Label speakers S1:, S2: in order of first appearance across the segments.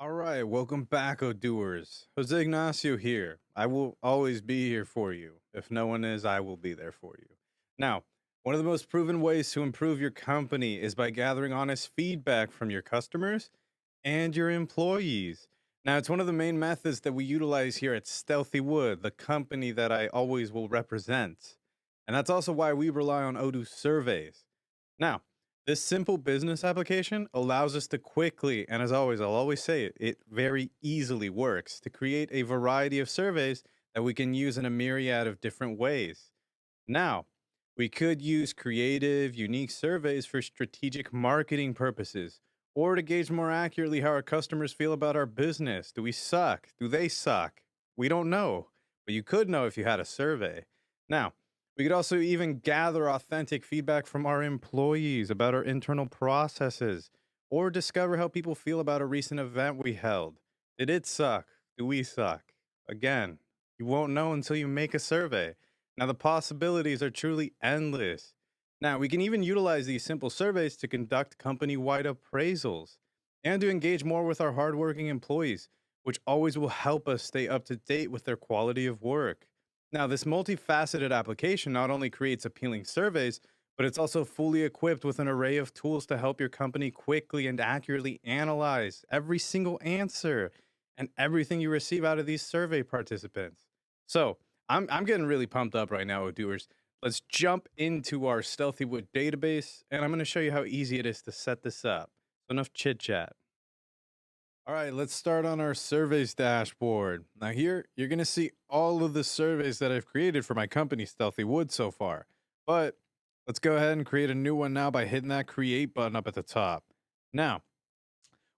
S1: All right, welcome back, Odooers. Jose Ignacio here. I will always be here for you. If no one is, I will be there for you. Now, one of the most proven ways to improve your company is by gathering honest feedback from your customers and your employees. Now, it's one of the main methods that we utilize here at Stealthy Wood, the company that I always will represent. And that's also why we rely on Odoo surveys. Now, this simple business application allows us to quickly, and as always, I'll always say it, it very easily works to create a variety of surveys that we can use in a myriad of different ways. Now, we could use creative, unique surveys for strategic marketing purposes or to gauge more accurately how our customers feel about our business. Do we suck? Do they suck? We don't know, but you could know if you had a survey. Now, we could also even gather authentic feedback from our employees about our internal processes or discover how people feel about a recent event we held. Did it suck? Do we suck? Again, you won't know until you make a survey. Now, the possibilities are truly endless. Now, we can even utilize these simple surveys to conduct company wide appraisals and to engage more with our hardworking employees, which always will help us stay up to date with their quality of work. Now, this multifaceted application not only creates appealing surveys, but it's also fully equipped with an array of tools to help your company quickly and accurately analyze every single answer and everything you receive out of these survey participants. So, I'm getting really pumped up right now, doers. Let's jump into our Stealthywood database, and I'm going to show you how easy it is to set this up. So, enough chit chat. All right, let's start on our surveys dashboard. Now, here you're going to see all of the surveys that I've created for my company, Stealthy Wood, so far. But let's go ahead and create a new one now by hitting that create button up at the top. Now,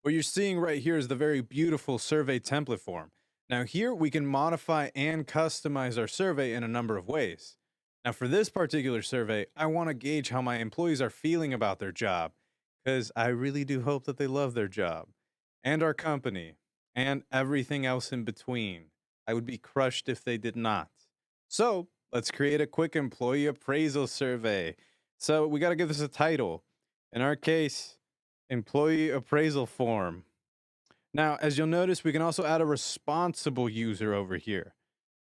S1: what you're seeing right here is the very beautiful survey template form. Now, here we can modify and customize our survey in a number of ways. Now, for this particular survey, I want to gauge how my employees are feeling about their job because I really do hope that they love their job and our company and everything else in between. I would be crushed if they did not. So, let's create a quick employee appraisal survey. So, we got to give this a title. In our case, employee appraisal form. Now, as you'll notice, we can also add a responsible user over here.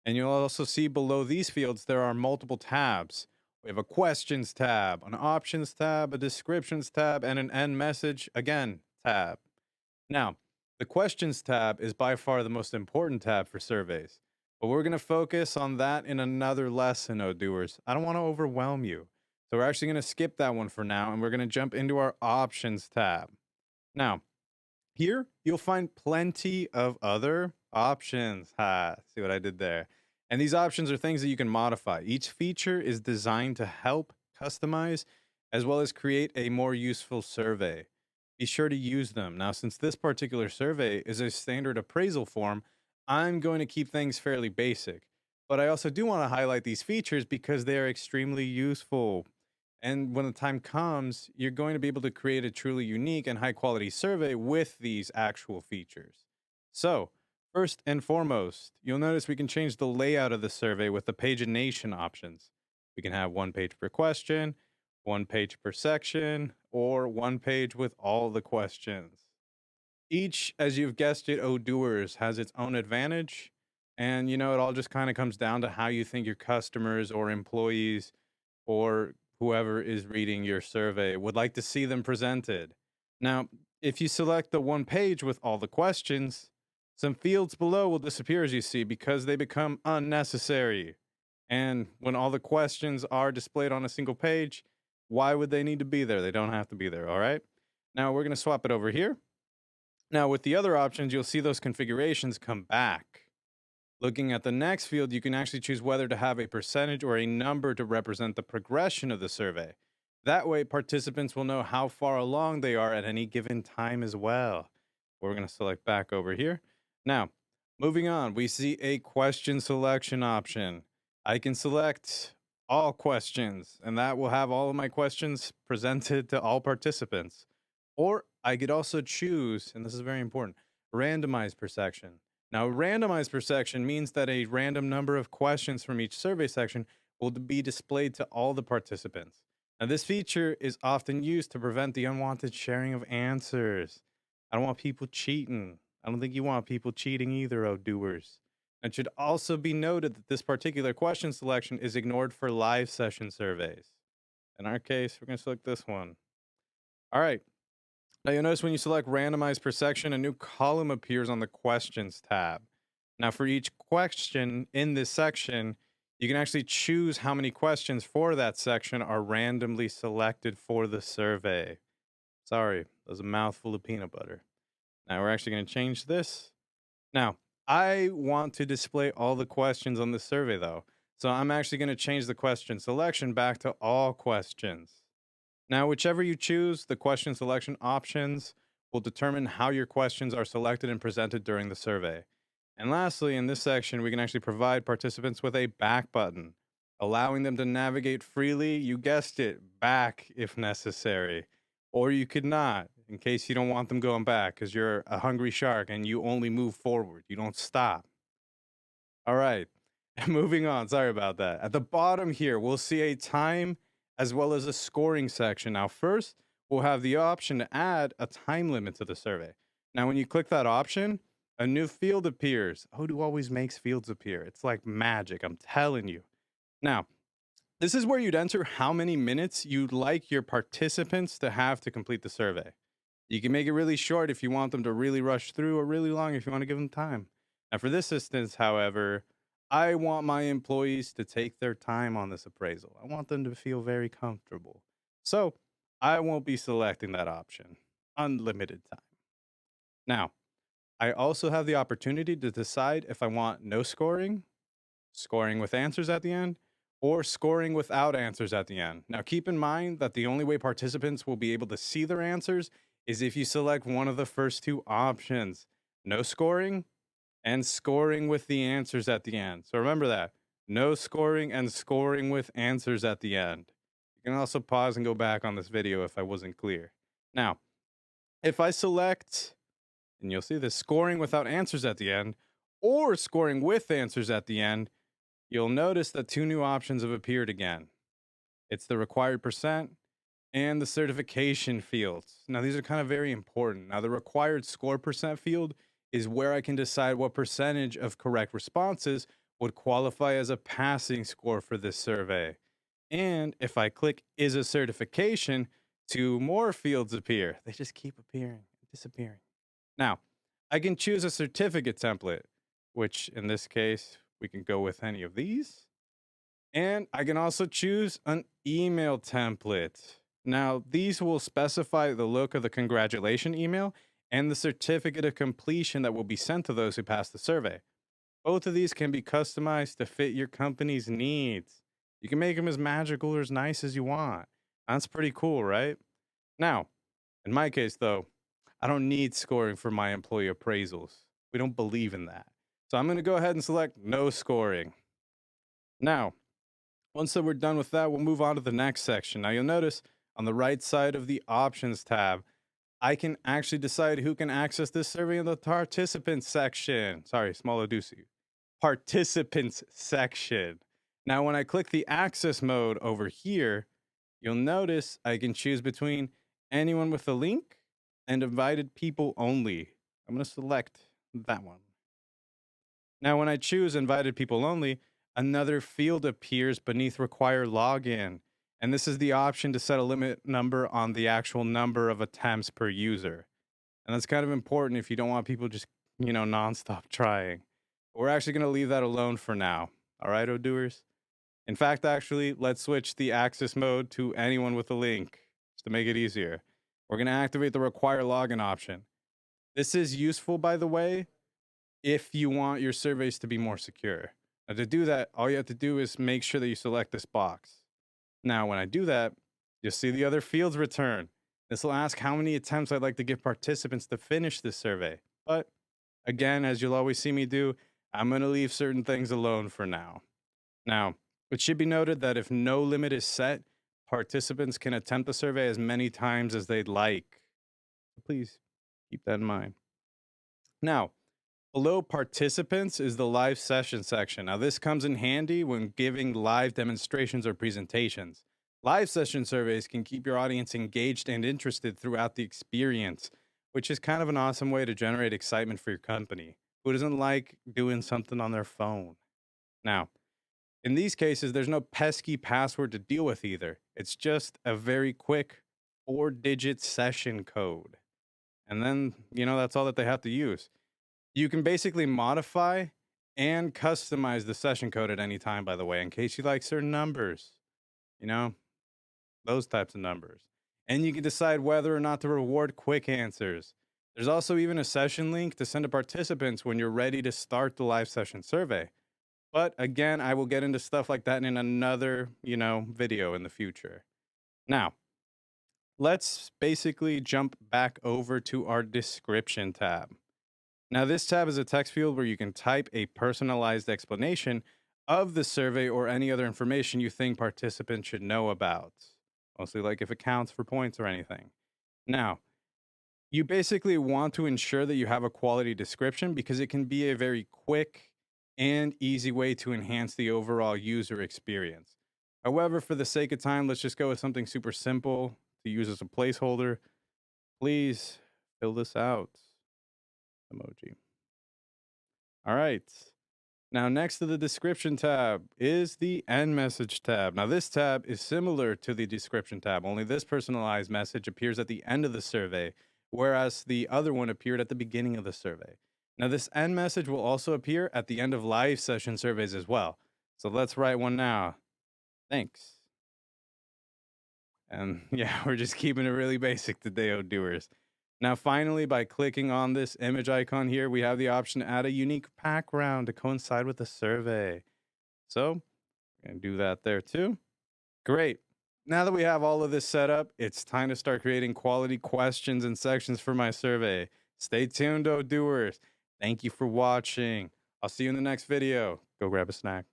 S1: And you'll also see below these fields, there are multiple tabs. We have a questions tab, an options tab, a descriptions tab, and an end message, again, tab. Now, the questions tab is by far the most important tab for surveys, but we're going to focus on that in another lesson, Doers. I don't want to overwhelm you. So we're actually going to skip that one for now, and we're going to jump into our options tab. Now, here you'll find plenty of other options. Ha, see what I did there? And these options are things that you can modify. Each feature is designed to help customize as well as create a more useful survey. Be sure to use them. Now, since this particular survey is a standard appraisal form, I'm going to keep things fairly basic. But I also do want to highlight these features because they are extremely useful. And when the time comes, you're going to be able to create a truly unique and high quality survey with these actual features. So, first and foremost, you'll notice we can change the layout of the survey with the pagination options. We can have one page per question, one page per section, or one page with all the questions. Each, as you've guessed it, Odooers has its own advantage. And, it all just kind of comes down to how you think your customers or employees or whoever is reading your survey would like to see them presented. Now, if you select the one page with all the questions, some fields below will disappear as you see because they become unnecessary. And when all the questions are displayed on a single page, why would they need to be there? They don't have to be there, all right? Now we're going to swap it over here. Now with the other options, you'll see those configurations come back. Looking at the next field, you can actually choose whether to have a percentage or a number to represent the progression of the survey. That way, participants will know how far along they are at any given time as well. We're going to select back over here. Now, moving on, we see a question selection option. I can select all questions, and that will have all of my questions presented to all participants. Or I could also choose, and this is very important, randomize per section. Now, randomized per section means that a random number of questions from each survey section will be displayed to all the participants. Now, this feature is often used to prevent the unwanted sharing of answers. I don't want people cheating. I don't think you want people cheating either, Odooers. It should also be noted that this particular question selection is ignored for live session surveys. In our case, we're going to select this one. All right. Now you'll notice when you select randomize per section, a new column appears on the questions tab. Now for each question in this section, you can actually choose how many questions for that section are randomly selected for the survey. Sorry, that was a mouthful of peanut butter. Now we're actually going to change this. Now, I want to display all the questions on the survey though. So I'm actually going to change the question selection back to all questions. Now, whichever you choose, the question selection options will determine how your questions are selected and presented during the survey. And lastly, in this section, we can actually provide participants with a back button, allowing them to navigate freely, you guessed it, back if necessary. Or you could not, in case you don't want them going back because you're a hungry shark and you only move forward, you don't stop. All right. Moving on. Sorry about that. At the bottom here, we'll see a time as well as a scoring section. Now, first, we'll have the option to add a time limit to the survey. Now, when you click that option, a new field appears. Odoo always makes fields appear. It's like magic. I'm telling you. Now, this is where you'd enter how many minutes you'd like your participants to have to complete the survey. You can make it really short if you want them to really rush through, or really long if you want to give them time. Now, for this instance, however, I want my employees to take their time on this appraisal. I want them to feel very comfortable. So I won't be selecting that option, unlimited time. Now, I also have the opportunity to decide if I want no scoring, scoring with answers at the end, or scoring without answers at the end. Now, keep in mind that the only way participants will be able to see their answers is if you select one of the first two options, no scoring and scoring with the answers at the end. So remember that, no scoring and scoring with answers at the end. You can also pause and go back on this video if I wasn't clear. Now, if I select, and you'll see this, scoring without answers at the end, or scoring with answers at the end, you'll notice that two new options have appeared again. It's the required percent and the certification fields. Now, these are kind of very important. Now, the required score percent field is where I can decide what percentage of correct responses would qualify as a passing score for this survey. And if I click is a certification, two more fields appear. They just keep appearing, disappearing. Now, I can choose a certificate template, which in this case, we can go with any of these. And I can also choose an email template. Now, these will specify the look of the congratulation email and the certificate of completion that will be sent to those who pass the survey. Both of these can be customized to fit your company's needs. You can make them as magical or as nice as you want. That's pretty cool, right? Now, in my case, though, I don't need scoring for my employee appraisals. We don't believe in that. So I'm going to go ahead and select no scoring. Now, once that we're done with that, we'll move on to the next section. Now, you'll notice on the right side of the options tab, I can actually decide who can access this survey in the participants section. Sorry, small Odoosu. Participants section. Now, when I click the access mode over here, you'll notice I can choose between anyone with a link and invited people only. I'm going to select that one. Now, when I choose invited people only, another field appears beneath require login. And this is the option to set a limit number on the actual number of attempts per user. And that's kind of important if you don't want people just, nonstop trying. We're actually going to leave that alone for now. All right, Odooers? In fact, actually, let's switch the access mode to anyone with a link just to make it easier. We're going to activate the require login option. This is useful, by the way, if you want your surveys to be more secure. Now, to do that, all you have to do is make sure that you select this box. Now, when I do that, you'll see the other fields return. This will ask how many attempts I'd like to give participants to finish this survey. But again, as you'll always see me do, I'm going to leave certain things alone for now. Now, it should be noted that if no limit is set, participants can attempt the survey as many times as they'd like. Please keep that in mind. Now, below participants is the live session section. Now, this comes in handy when giving live demonstrations or presentations. Live session surveys can keep your audience engaged and interested throughout the experience, which is kind of an awesome way to generate excitement for your company. Who doesn't like doing something on their phone? Now, in these cases, there's no pesky password to deal with either. It's just a very quick 4-digit session code. And then, that's all that they have to use. You can basically modify and customize the session code at any time, by the way, in case you like certain numbers, you know, those types of numbers. And you can decide whether or not to reward quick answers. There's also even a session link to send to participants when you're ready to start the live session survey. But again, I will get into stuff like that in another, video in the future. Now, let's basically jump back over to our description tab. Now, this tab is a text field where you can type a personalized explanation of the survey or any other information you think participants should know about, mostly like if it counts for points or anything. Now, you basically want to ensure that you have a quality description because it can be a very quick and easy way to enhance the overall user experience. However, for the sake of time, let's just go with something super simple to use as a placeholder. Please fill this out. Emoji. All right. Now, next to the description tab is the end message tab. Now, this tab is similar to the description tab, only this personalized message appears at the end of the survey, whereas the other one appeared at the beginning of the survey. Now, this end message will also appear at the end of live session surveys as well. So let's write one now. Thanks. And yeah, we're just keeping it really basic today, Odooers. Now, finally, by clicking on this image icon here, we have the option to add a unique background to coincide with the survey. So, we're going to do that there too. Great. Now that we have all of this set up, it's time to start creating quality questions and sections for my survey. Stay tuned, Odooers. Thank you for watching. I'll see you in the next video. Go grab a snack.